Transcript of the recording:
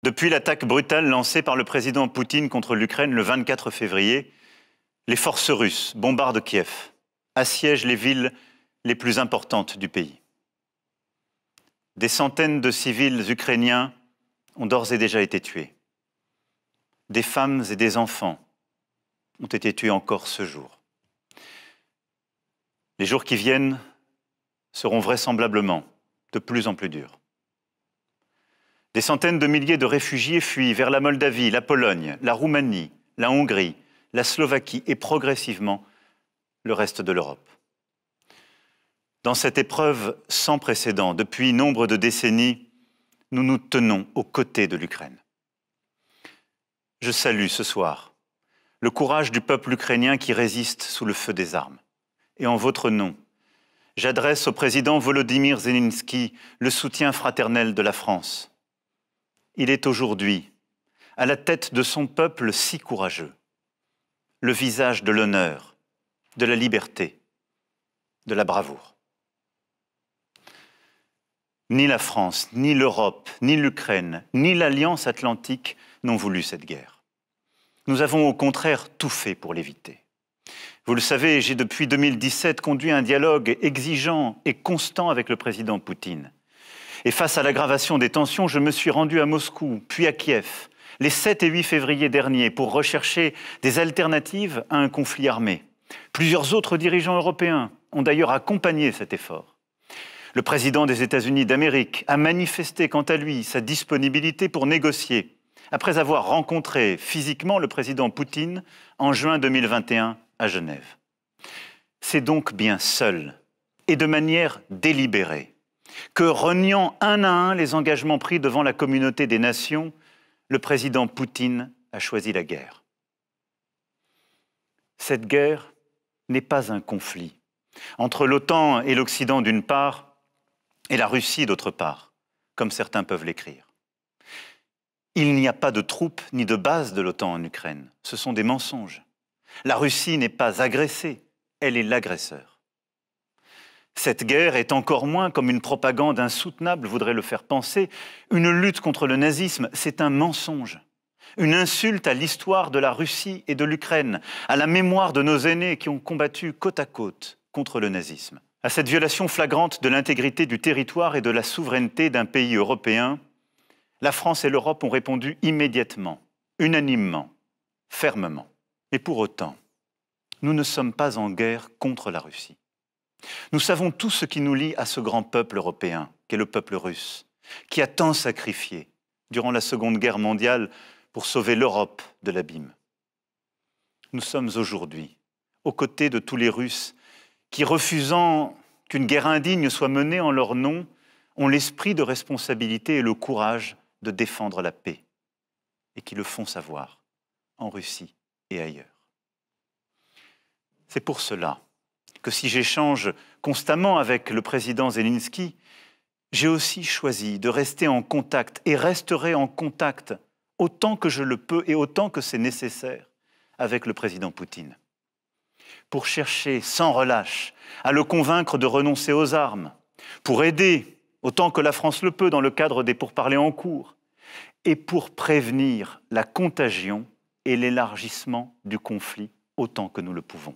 Depuis l'attaque brutale lancée par le président Poutine contre l'Ukraine le 24 février, les forces russes bombardent Kiev, assiègent les villes les plus importantes du pays. Des centaines de civils ukrainiens ont d'ores et déjà été tués. Des femmes et des enfants ont été tués encore ce jour. Les jours qui viennent seront vraisemblablement de plus en plus durs. Des centaines de milliers de réfugiés fuient vers la Moldavie, la Pologne, la Roumanie, la Hongrie, la Slovaquie et progressivement le reste de l'Europe. Dans cette épreuve sans précédent, depuis nombre de décennies, nous nous tenons aux côtés de l'Ukraine. Je salue ce soir le courage du peuple ukrainien qui résiste sous le feu des armes. Et en votre nom, j'adresse au président Volodymyr Zelensky le soutien fraternel de la France. Il est aujourd'hui à la tête de son peuple si courageux, le visage de l'honneur, de la liberté, de la bravoure. Ni la France, ni l'Europe, ni l'Ukraine, ni l'Alliance atlantique n'ont voulu cette guerre. Nous avons au contraire tout fait pour l'éviter. Vous le savez, j'ai depuis 2017 conduit un dialogue exigeant et constant avec le président Poutine. Et face à l'aggravation des tensions, je me suis rendu à Moscou, puis à Kiev, les 7 et 8 février derniers, pour rechercher des alternatives à un conflit armé. Plusieurs autres dirigeants européens ont d'ailleurs accompagné cet effort. Le président des États-Unis d'Amérique a manifesté quant à lui sa disponibilité pour négocier, après avoir rencontré physiquement le président Poutine en juin 2021 à Genève. C'est donc bien seul et de manière délibérée que, reniant un à un les engagements pris devant la communauté des nations, le président Poutine a choisi la guerre. Cette guerre n'est pas un conflit entre l'OTAN et l'Occident d'une part et la Russie d'autre part, comme certains peuvent l'écrire. Il n'y a pas de troupes ni de bases de l'OTAN en Ukraine. Ce sont des mensonges. La Russie n'est pas agressée, elle est l'agresseur. Cette guerre est encore moins, comme une propagande insoutenable voudrait le faire penser, une lutte contre le nazisme, c'est un mensonge. Une insulte à l'histoire de la Russie et de l'Ukraine, à la mémoire de nos aînés qui ont combattu côte à côte contre le nazisme. À cette violation flagrante de l'intégrité du territoire et de la souveraineté d'un pays européen, la France et l'Europe ont répondu immédiatement, unanimement, fermement. Et pour autant, nous ne sommes pas en guerre contre la Russie. Nous savons tout ce qui nous lie à ce grand peuple européen, qu'est le peuple russe, qui a tant sacrifié durant la Seconde Guerre mondiale pour sauver l'Europe de l'abîme. Nous sommes aujourd'hui aux côtés de tous les Russes qui, refusant qu'une guerre indigne soit menée en leur nom, ont l'esprit de responsabilité et le courage de défendre la paix, et qui le font savoir en Russie et ailleurs. C'est pour cela que si j'échange constamment avec le président Zelensky, j'ai aussi choisi de rester en contact et resterai en contact autant que je le peux et autant que c'est nécessaire avec le président Poutine, pour chercher sans relâche à le convaincre de renoncer aux armes, pour aider autant que la France le peut dans le cadre des pourparlers en cours, et pour prévenir la contagion et l'élargissement du conflit autant que nous le pouvons.